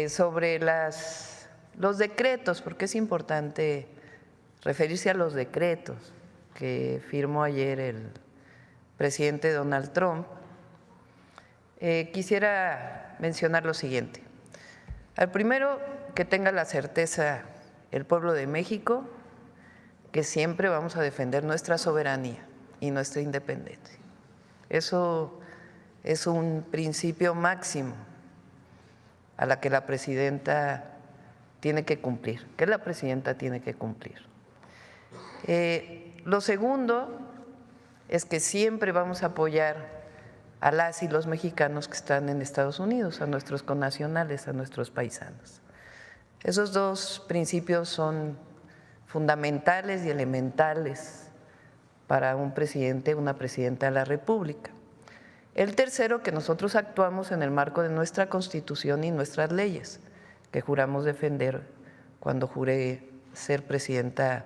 Sobre los decretos, porque es importante referirse a los decretos que firmó ayer el presidente Donald Trump, quisiera mencionar lo siguiente. Al primero, que tenga la certeza el pueblo de México que siempre vamos a defender nuestra soberanía y nuestra independencia. Eso es un principio máximo a la que la presidenta tiene que cumplir, que la presidenta tiene que cumplir. Lo segundo es que siempre vamos a apoyar a las y los mexicanos que están en Estados Unidos, a nuestros connacionales, a nuestros paisanos. Esos dos principios son fundamentales y elementales para un presidente, una presidenta de la República. El tercero, que nosotros actuamos en el marco de nuestra Constitución y nuestras leyes, que juramos defender cuando juré ser presidenta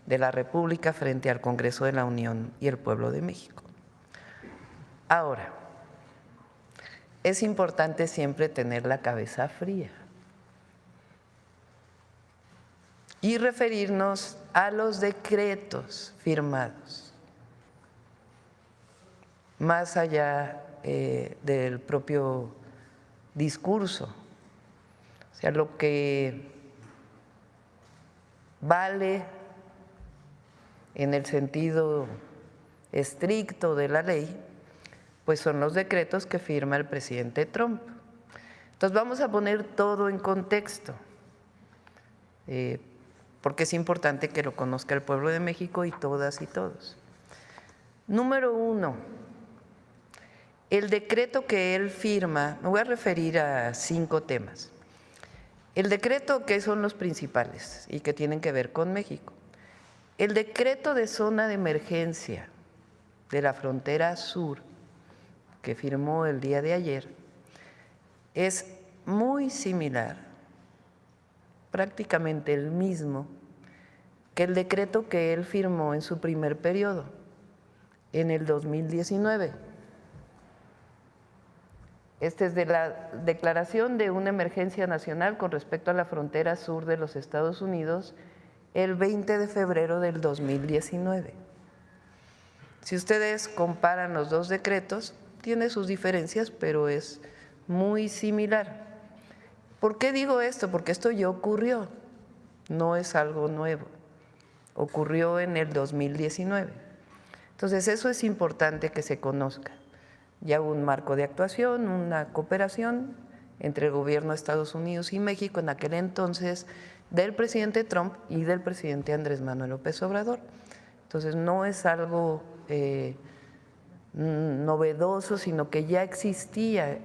de la República frente al Congreso de la Unión y el pueblo de México. Ahora, es importante siempre tener la cabeza fría y referirnos a los decretos firmados, más allá del propio discurso. O sea, lo que vale en el sentido estricto de la ley, pues son los decretos que firma el presidente Trump. Entonces vamos a poner todo en contexto, porque es importante que lo conozca el pueblo de México y todas y todos. Número uno, el decreto que él firma, me voy a referir a 5 temas. El decreto, que son los principales y que tienen que ver con México. El decreto de zona de emergencia de la frontera sur, que firmó el día de ayer, es muy similar, prácticamente el mismo, que el decreto que él firmó en su primer periodo, en el 2019. Este es de la declaración de una emergencia nacional con respecto a la frontera sur de los Estados Unidos el 20 de febrero del 2019. Si ustedes comparan los dos decretos, tiene sus diferencias, pero es muy similar. ¿Por qué digo esto? Porque esto ya ocurrió, no es algo nuevo, ocurrió en el 2019. Entonces, eso es importante que se conozca. Ya hubo un marco de actuación, una cooperación entre el gobierno de Estados Unidos y México en aquel entonces del presidente Trump y del presidente Andrés Manuel López Obrador. Entonces, no es algo novedoso, sino que ya existía.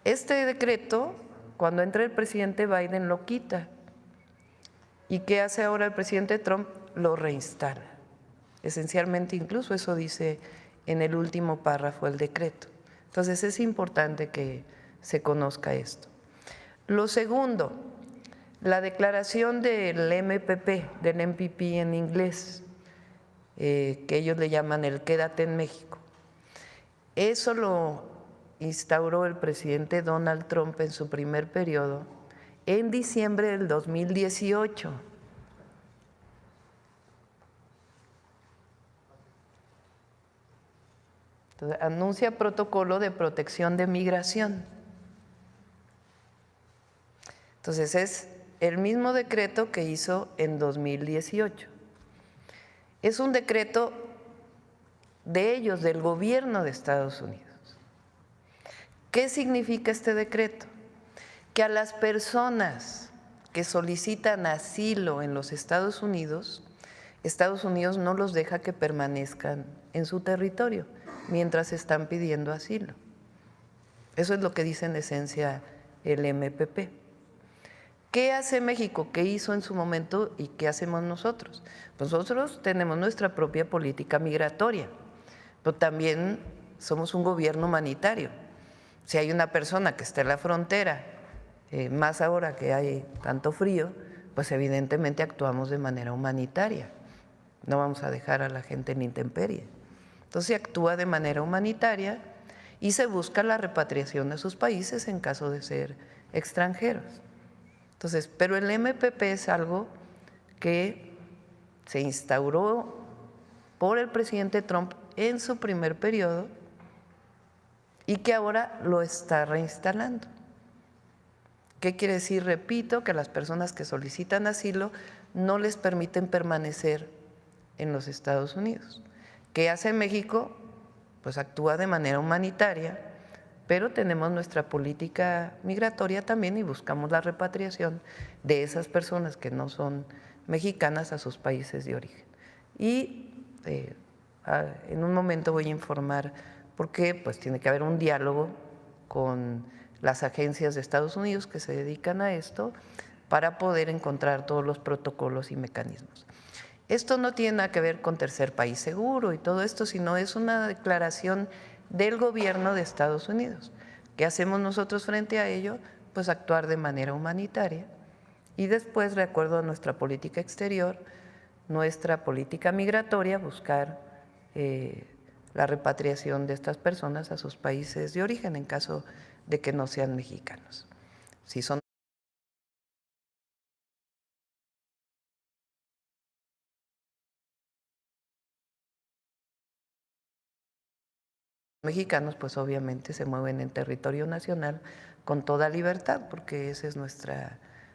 Este decreto, cuando entra el presidente Biden, lo quita. ¿Y qué hace ahora el presidente Trump? Lo reinstala. Esencialmente, incluso eso dice en el último párrafo del decreto. Entonces, es importante que se conozca esto. Lo segundo, la declaración del MPP, del MPP en inglés, que ellos le llaman el Quédate en México. Eso lo instauró el presidente Donald Trump en su primer periodo en diciembre del 2018. Entonces, anuncia protocolo de protección de migración. Entonces, es el mismo decreto que hizo en 2018. Es un decreto de ellos, del gobierno de Estados Unidos. ¿Qué significa este decreto? Que a las personas que solicitan asilo en los Estados Unidos no los deja que permanezcan en su territorio mientras están pidiendo asilo. Eso es lo que dice en esencia el MPP. ¿Qué hace México? ¿Qué hizo en su momento y qué hacemos nosotros? Nosotros tenemos nuestra propia política migratoria, pero también somos un gobierno humanitario. Si hay una persona que está en la frontera, más ahora que hay tanto frío, pues evidentemente actuamos de manera humanitaria. No vamos a dejar a la gente en intemperie. Entonces se actúa de manera humanitaria y se busca la repatriación a sus países en caso de ser extranjeros. Entonces, pero el MPP es algo que se instauró por el presidente Trump en su primer periodo y que ahora lo está reinstalando. ¿Qué quiere decir? Repito, que las personas que solicitan asilo no les permiten permanecer en los Estados Unidos. ¿Qué hace México? Pues actúa de manera humanitaria, pero tenemos nuestra política migratoria también y buscamos la repatriación de esas personas que no son mexicanas a sus países de origen. Y en un momento voy a informar por qué, pues tiene que haber un diálogo con las agencias de Estados Unidos que se dedican a esto para poder encontrar todos los protocolos y mecanismos. Esto no tiene nada que ver con tercer país seguro y todo esto, sino es una declaración del gobierno de Estados Unidos. ¿Qué hacemos nosotros frente a ello? Pues actuar de manera humanitaria y después, de acuerdo a nuestra política exterior, nuestra política migratoria, buscar la repatriación de estas personas a sus países de origen en caso de que no sean mexicanos. Si son mexicanos, pues obviamente se mueven en territorio nacional con toda libertad, porque esa es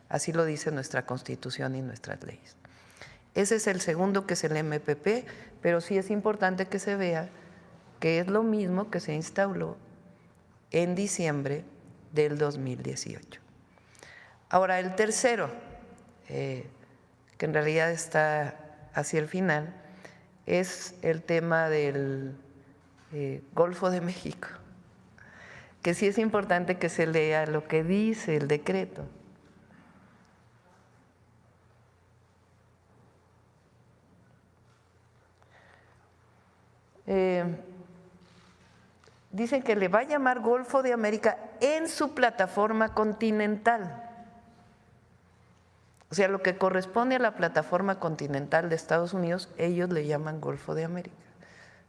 así lo dice nuestra Constitución y nuestras leyes. Ese es el segundo, que es el MPP, pero sí es importante que se vea que es lo mismo que se instauró en diciembre del 2018. Ahora, el tercero, que en realidad está hacia el final, es el tema del Golfo de México, que sí es importante que se lea lo que dice el decreto. Dicen que le va a llamar Golfo de América en su plataforma continental. O sea, lo que corresponde a la plataforma continental de Estados Unidos, ellos le llaman Golfo de América.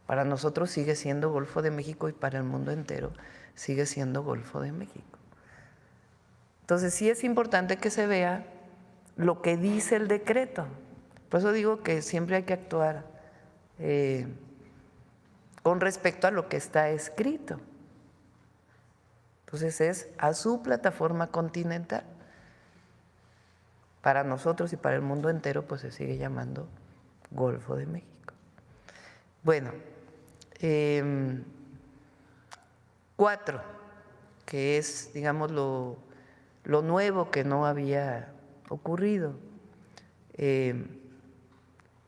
Para nosotros sigue siendo Golfo de México y para el mundo entero sigue siendo Golfo de México. Entonces sí es importante que se vea lo que dice el decreto. Por eso digo que siempre hay que actuar con respecto a lo que está escrito. Entonces es a su plataforma continental. Para nosotros y para el mundo entero pues se sigue llamando Golfo de México. Bueno, 4, que es, digamos, lo nuevo que no había ocurrido,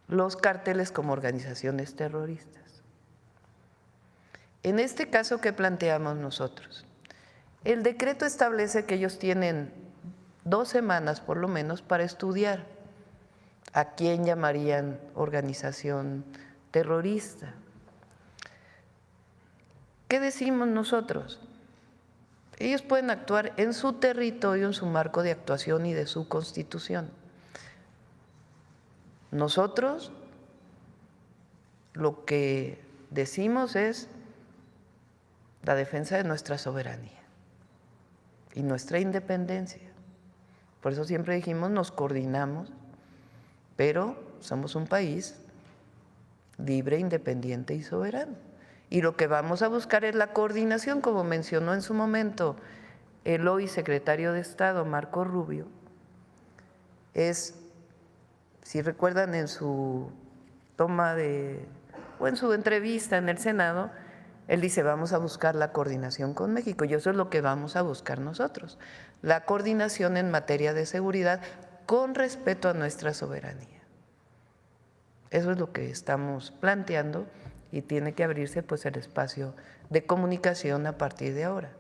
los cárteles como organizaciones terroristas. En este caso que planteamos nosotros, el decreto establece que ellos tienen 2 semanas por lo menos para estudiar a quién llamarían organización terrorista. ¿Qué decimos nosotros? Ellos pueden actuar en su territorio, en su marco de actuación y de su constitución. Nosotros lo que decimos es la defensa de nuestra soberanía y nuestra independencia. Por eso siempre dijimos, nos coordinamos, pero somos un país libre, independiente y soberano. Y lo que vamos a buscar es la coordinación, como mencionó en su momento el hoy secretario de Estado, Marco Rubio. Si recuerdan, en su o en su entrevista en el Senado, él dice, vamos a buscar la coordinación con México, y eso es lo que vamos a buscar nosotros, la coordinación en materia de seguridad con respeto a nuestra soberanía. Eso es lo que estamos planteando y tiene que abrirse pues el espacio de comunicación a partir de ahora.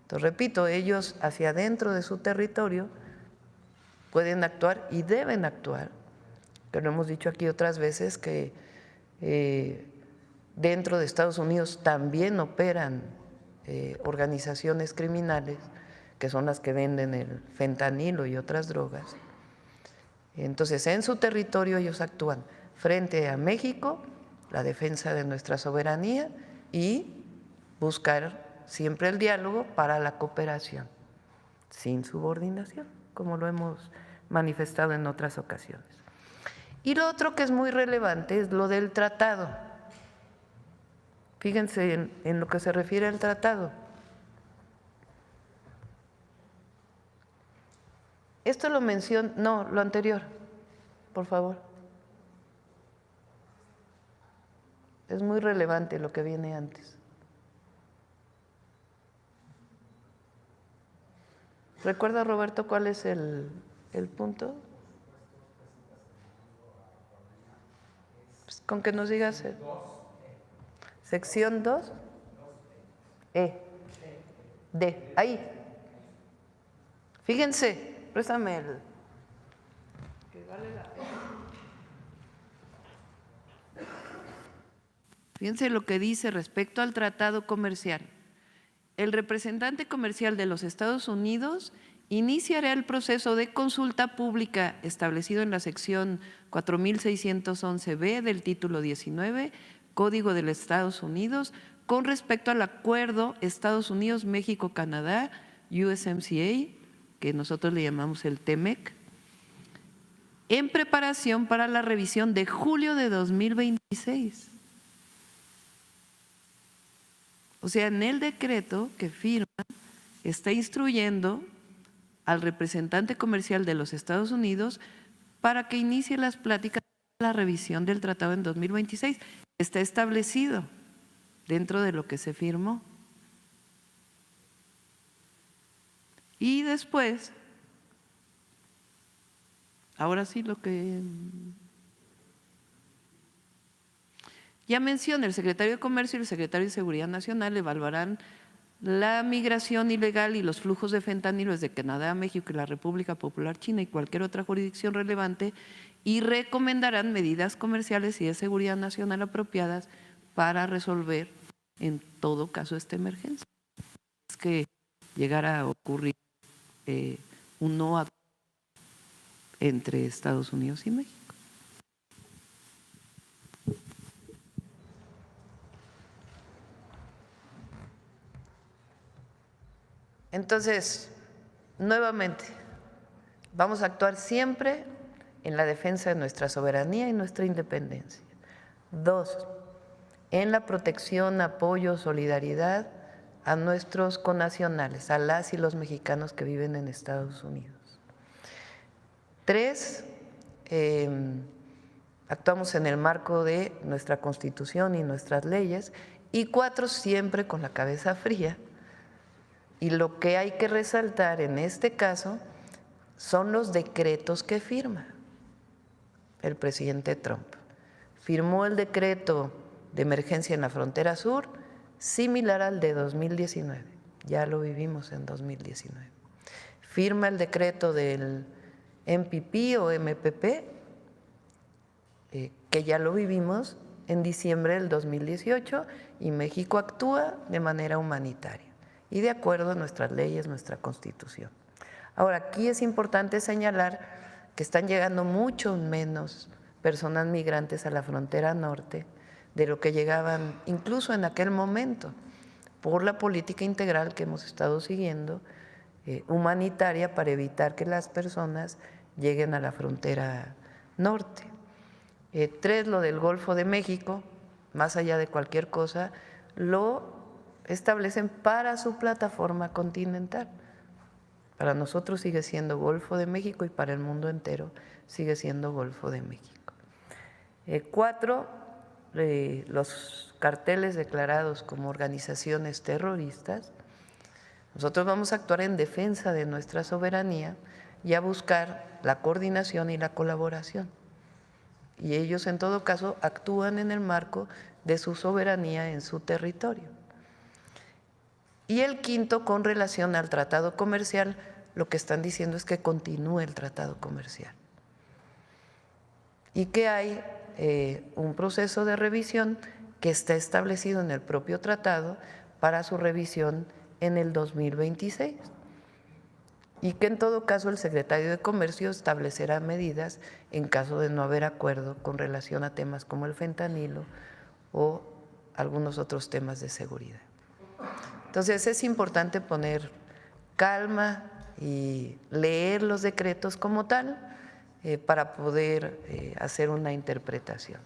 Entonces, repito, ellos hacia adentro de su territorio pueden actuar y deben actuar, que lo hemos dicho aquí otras veces, que dentro de Estados Unidos también operan organizaciones criminales que son las que venden el fentanilo y otras drogas. Entonces, en su territorio ellos actúan frente a México, la defensa de nuestra soberanía y buscar siempre el diálogo para la cooperación, sin subordinación, como lo hemos manifestado en otras ocasiones. Y lo otro que es muy relevante es lo del tratado. Fíjense en lo que se refiere al tratado. Esto lo menciona, no, lo anterior, por favor. Es muy relevante lo que viene antes. ¿Recuerda, Roberto, cuál es el punto? Pues con que nos digas. Sección 2. D. Ahí. Fíjense, préstame el. Que vale la pena. Fíjense lo que dice respecto al tratado comercial. El representante comercial de los Estados Unidos iniciará el proceso de consulta pública establecido en la sección 4611B del título 19, Código de los Estados Unidos, con respecto al acuerdo Estados Unidos-México-Canadá, USMCA, que nosotros le llamamos el TEMEC, en preparación para la revisión de julio de 2026. O sea, en el decreto que firma está instruyendo al representante comercial de los Estados Unidos para que inicie las pláticas de la revisión del tratado en 2026. Está establecido dentro de lo que se firmó. Y después, ahora sí lo que ya mencioné, el secretario de Comercio y el secretario de Seguridad Nacional evaluarán la migración ilegal y los flujos de fentanilo desde Canadá, México y la República Popular China y cualquier otra jurisdicción relevante y recomendarán medidas comerciales y de seguridad nacional apropiadas para resolver en todo caso esta emergencia. Es que llegara a ocurrir un no acuerdo entre Estados Unidos y México. Entonces, nuevamente, vamos a actuar siempre en la defensa de nuestra soberanía y nuestra independencia. 2, en la protección, apoyo, solidaridad a nuestros connacionales, a las y los mexicanos que viven en Estados Unidos. 3, actuamos en el marco de nuestra Constitución y nuestras leyes. Y 4, siempre con la cabeza fría. Y lo que hay que resaltar en este caso son los decretos que firma el presidente Trump. Firmó el decreto de emergencia en la frontera sur, similar al de 2019, ya lo vivimos en 2019. Firma el decreto del MPP o MPP, que ya lo vivimos en diciembre del 2018, y México actúa de manera humanitaria y de acuerdo a nuestras leyes, nuestra Constitución. Ahora, aquí es importante señalar que están llegando mucho menos personas migrantes a la frontera norte de lo que llegaban incluso en aquel momento, por la política integral que hemos estado siguiendo, humanitaria, para evitar que las personas lleguen a la frontera norte. 3, lo del Golfo de México, más allá de cualquier cosa, lo establecen para su plataforma continental. Para nosotros sigue siendo Golfo de México y para el mundo entero sigue siendo Golfo de México. 4, los carteles declarados como organizaciones terroristas. Nosotros vamos a actuar en defensa de nuestra soberanía y a buscar la coordinación y la colaboración. Y ellos en todo caso actúan en el marco de su soberanía en su territorio. Y el 5, con relación al tratado comercial, lo que están diciendo es que continúe el tratado comercial y que hay un proceso de revisión que está establecido en el propio tratado para su revisión en el 2026 y que en todo caso el secretario de Comercio establecerá medidas en caso de no haber acuerdo con relación a temas como el fentanilo o algunos otros temas de seguridad. Entonces es importante poner calma y leer los decretos como tal para poder hacer una interpretación.